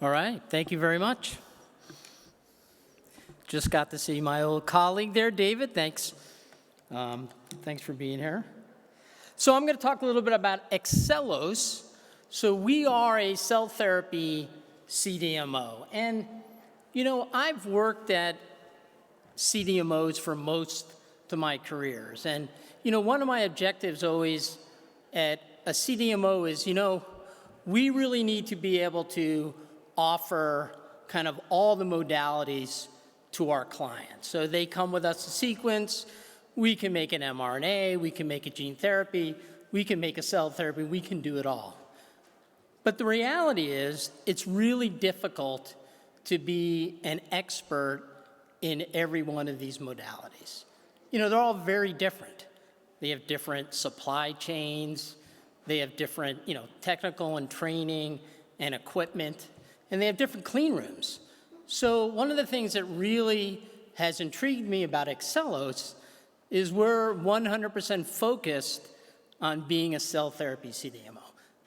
All right, thank you very much. Just got to see my old colleague there, David. Thanks. Thanks for being here. So I'm going to talk a little bit about Excellos. So we are a cell therapy CDMO. And, you know, I've worked at CDMOs for most of my careers. And, you know, one of my objectives always at a CDMO is, you know, we really need to be able to offer kind of all the modalities to our clients. So they come with us a sequence, we can make an mRNA, we can make a gene therapy, we can make a cell therapy, we can do it all. But the reality is, it's really difficult to be an expert in every one of these modalities. You know, they're all very different. They have different supply chains, they have different, you know, technical and training and equipment, and they have different clean rooms. So one of the things that really has intrigued me about Excellos is we're 100% focused on being a cell therapy CDMO.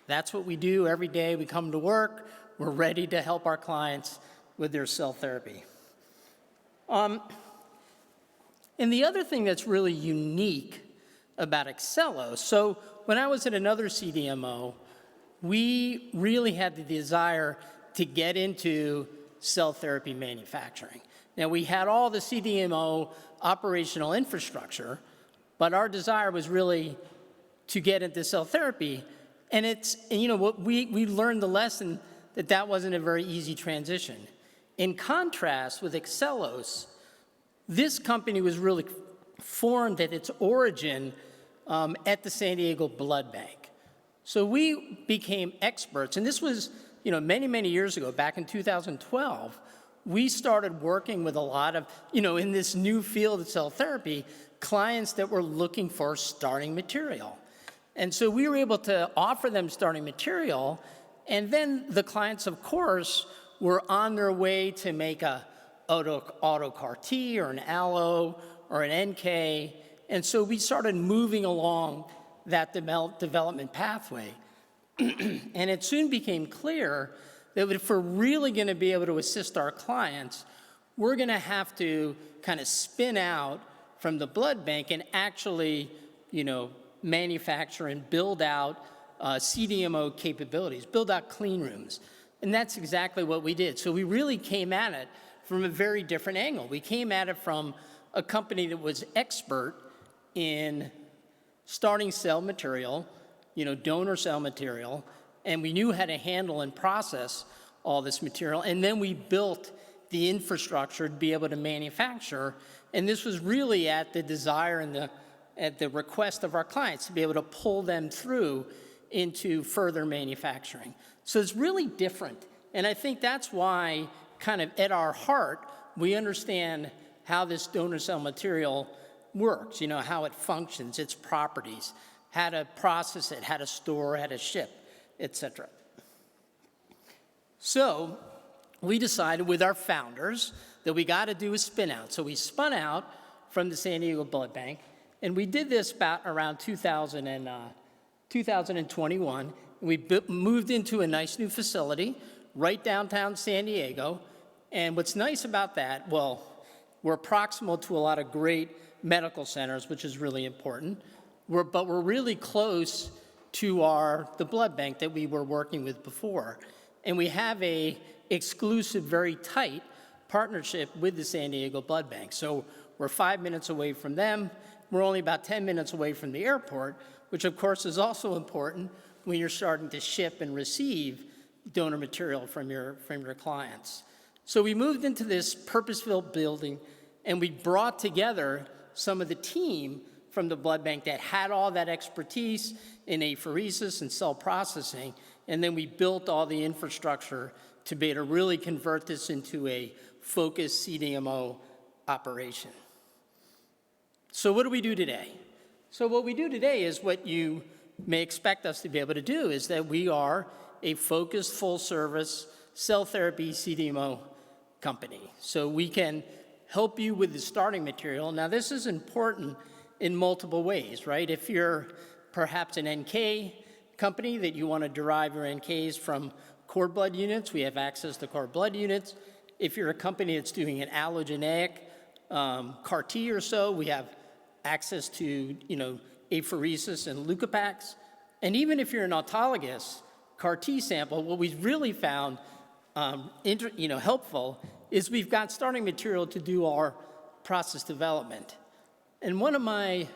That's what we do every day. We come to work, we're ready to help our clients with their cell therapy. And the other thing that's really unique about Excellos, so when I was at another CDMO, we really had the desire to get into cell therapy manufacturing. Now, we had all the CDMO operational infrastructure, but our desire was really to get into cell therapy. And you know, what we learned the lesson that that wasn't a very easy transition. In contrast with Excellos, this company was really formed at its origin at the San Diego Blood Bank. So we became experts, and this was, you know, many, many years ago, back in 2012, we started working with a lot of, you know, in this new field of cell therapy, clients that were looking for starting material. And so we were able to offer them starting material, and then the clients, of course, were on their way to make a auto CAR T or an allo or an NK, and so we started moving along that development pathway. And it soon became clear that if we're really going to be able to assist our clients, we're going to have to kind of spin out from the blood bank and actually, you know, manufacture and build out CDMO capabilities, build out clean rooms. And that's exactly what we did. So we really came at it from a very different angle. We came at it from a company that was expert in starting cell material, you know, donor cell material, and we knew how to handle and process all this material. And then we built the infrastructure to be able to manufacture. And this was really at the desire and at the request of our clients to be able to pull them through into further manufacturing. So it's really different. And I think that's why, kind of at our heart, we understand how this donor cell material works, you know, how it functions, its properties, how to process it, how to store, how to ship, et cetera. So we decided with our founders that we got to do a spin out. So we spun out from the San Diego Blood Bank, and we did this about around 2021. We moved into a nice new facility right downtown San Diego. And what's nice about that, well, we're proximal to a lot of great medical centers, which is really important. But we're really close to the blood bank that we were working with before. And we have a exclusive, very tight partnership with the San Diego Blood Bank. So we're 5 minutes away from them. We're only about 10 minutes away from the airport, which of course is also important when you're starting to ship and receive donor material from your clients. So we moved into this purpose-built building, and we brought together some of the team from the blood bank that had all that expertise in apheresis and cell processing, and then we built all the infrastructure to be able to really convert this into a focused CDMO operation. So what do we do today? So what we do today is what you may expect us to be able to do, is that we are a focused, full-service cell therapy CDMO company. So we can help you with the starting material. Now, this is important in multiple ways, right? If you're perhaps an NK company that you want to derive your NKs from cord blood units, we have access to cord blood units. If you're a company that's doing an allogeneic CAR T or so, we have access to, apheresis and leukopaks. And even if you're an autologous CAR T sample, what we've really found helpful is we've got starting material to do our process development. And one of my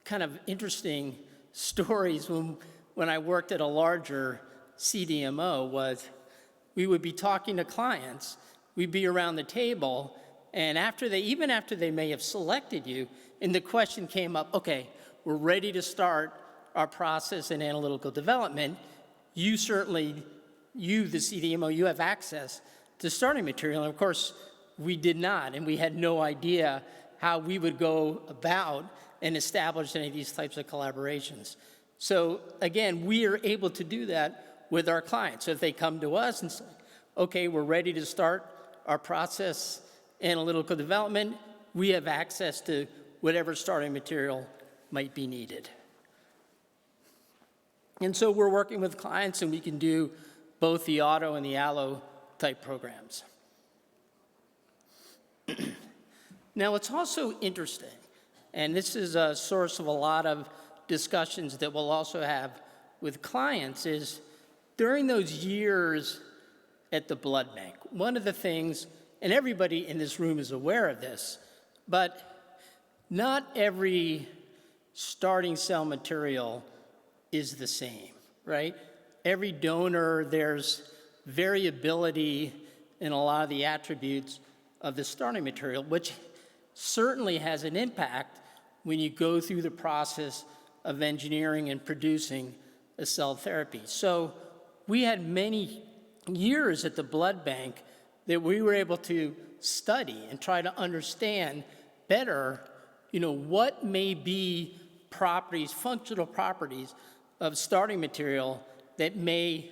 kind of interesting stories when I worked at a larger CDMO was we would be talking to clients, we'd be around the table, and even after they may have selected you, and the question came up, okay, we're ready to start our process and analytical development, you, the CDMO, you have access to starting material. And of course, we did not, and we had no idea how we would go about and establish any of these types of collaborations. So again, we are able to do that with our clients. So if they come to us and say, okay, we're ready to start our process analytical development, we have access to whatever starting material might be needed. And so we're working with clients, and we can do both the auto and the allo type programs. Now, what's also interesting, and this is a source of a lot of discussions that we'll also have with clients, is during those years at the blood bank, one of the things, and everybody in this room is aware of this, but not every starting cell material is the same, right? Every donor, there's variability in a lot of the attributes of the starting material, which certainly has an impact when you go through the process of engineering and producing a cell therapy. So we had many years at the blood bank that we were able to study and try to understand better, what may be properties, functional properties of starting material that may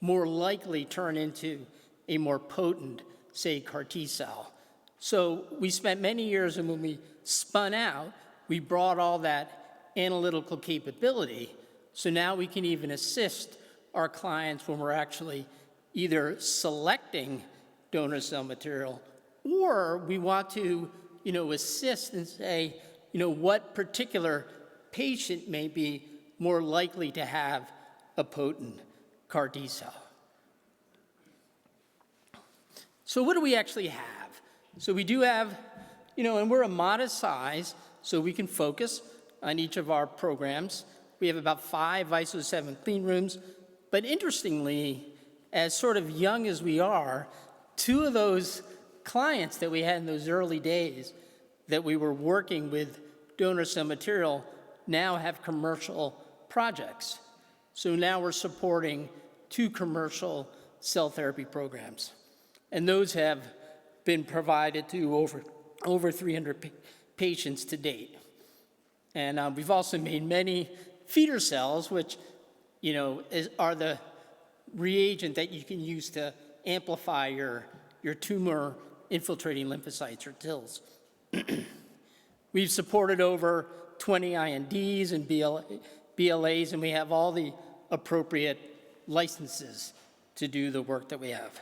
more likely turn into a more potent, say, CAR T cell. So we spent many years, and when we spun out, we brought all that analytical capability. So now we can even assist our clients when we're actually either selecting donor cell material, or we want to, assist and say, what particular patient may be more likely to have a potent CAR T cell. So what do we actually have? So we do have, and we're a modest size, so we can focus on each of our programs. We have about 5 ISO 7 clean rooms, but interestingly, as sort of young as we are, 2 of those clients that we had in those early days that we were working with donor cell material now have commercial projects. So now we're supporting 2 commercial cell therapy programs. And those have been provided to over 300 patients to date. And we've also made many feeder cells, which, are the reagent that you can use to amplify your tumor infiltrating lymphocytes, or TILs. We've supported over 20 INDs and BLAs, and we have all the appropriate licenses to do the work that we have.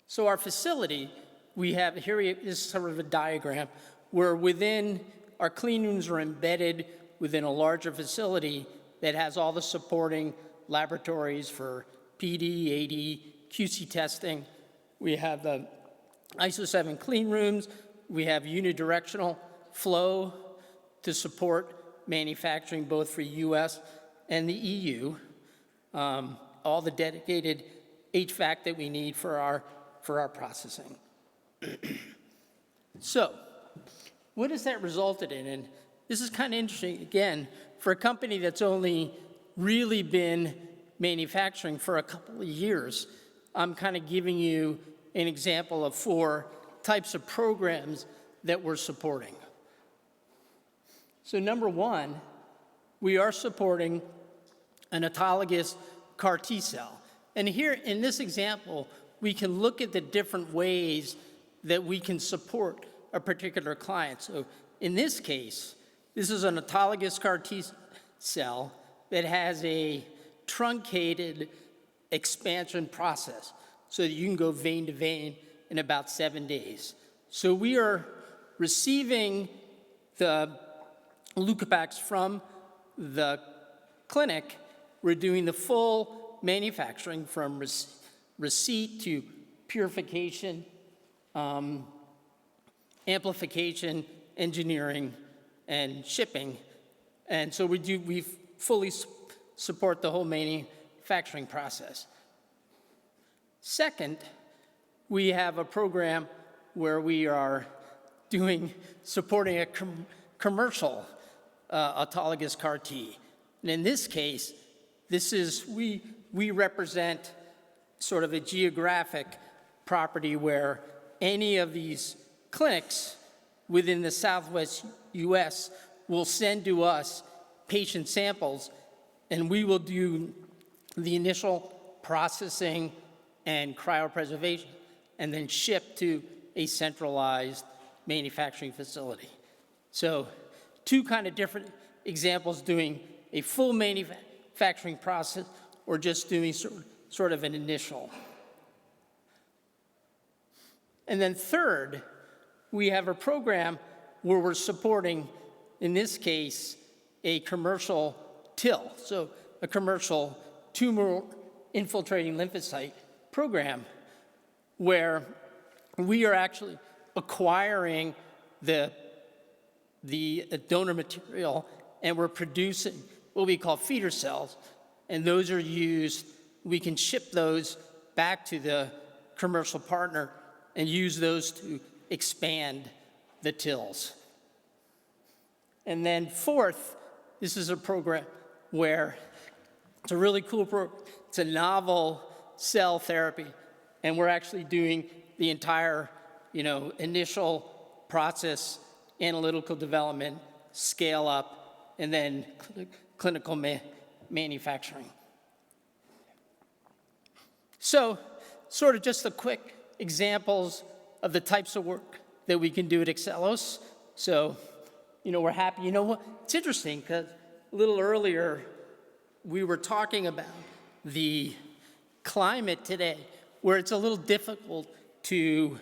So our facility, we have, here is sort of a diagram where within, our clean rooms are embedded within a larger facility that has all the supporting laboratories for Ph.D., Ph.D., QC testing. We have the ISO 7 clean rooms. We have unidirectional flow to support manufacturing both for US and the EU. All the dedicated HVAC that we need for our processing. So, what has that resulted in? And this is kind of interesting, again, for a company that's only really been manufacturing for a couple of years. I'm kind of giving you an example of 4 types of programs that we're supporting. So number 1, we are supporting an autologous CAR T cell. And here in this example, we can look at the different ways that we can support a particular client. So in this case, this is an autologous CAR T cell that has a truncated expansion process so that you can go vein to vein in about 7 days. So we are receiving the leukopaks from the clinic. We're doing the full manufacturing from receipt to purification, amplification, engineering, and shipping. And so we fully support the whole manufacturing process. Second, we have a program where we are supporting a commercial autologous CAR T. And in this case, we represent sort of a geographic property where any of these clinics within the Southwest US will send to us patient samples, and we will do the initial processing and cryopreservation, and then ship to a centralized manufacturing facility. So 2 kind of different examples, doing a full manufacturing process or just doing sort of an initial. And then third, we have a program where we're supporting, in this case, a commercial TIL, so a commercial tumor infiltrating lymphocyte program, where we are actually acquiring the donor material, and we're producing what we call feeder cells, and those are used, we can ship those back to the commercial partner and use those to expand the TILs. And then fourth, this is a program where it's a really cool program. It's a novel cell therapy, and we're actually doing the entire, initial process, analytical development, scale up, and then clinical manufacturing. So, sort of just the quick examples of the types of work that we can do at Excellos. So, we're happy. You know what? It's interesting because a little earlier we were talking about the climate today, where it's a little difficult to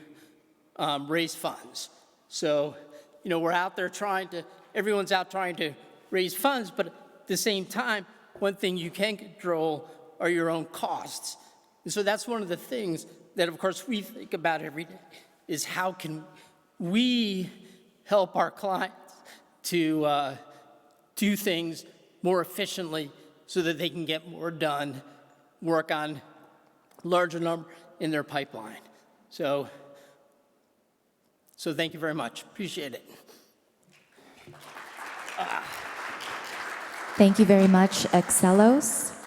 raise funds. So, we're out there everyone's out trying to raise funds, but at the same time, one thing you can control are your own costs. And so that's one of the things that, of course, we think about every day, is how can we help our clients to do things more efficiently so that they can get more done, work on larger number in their pipeline. So thank you very much. Appreciate it. Thank you very much, Excellos.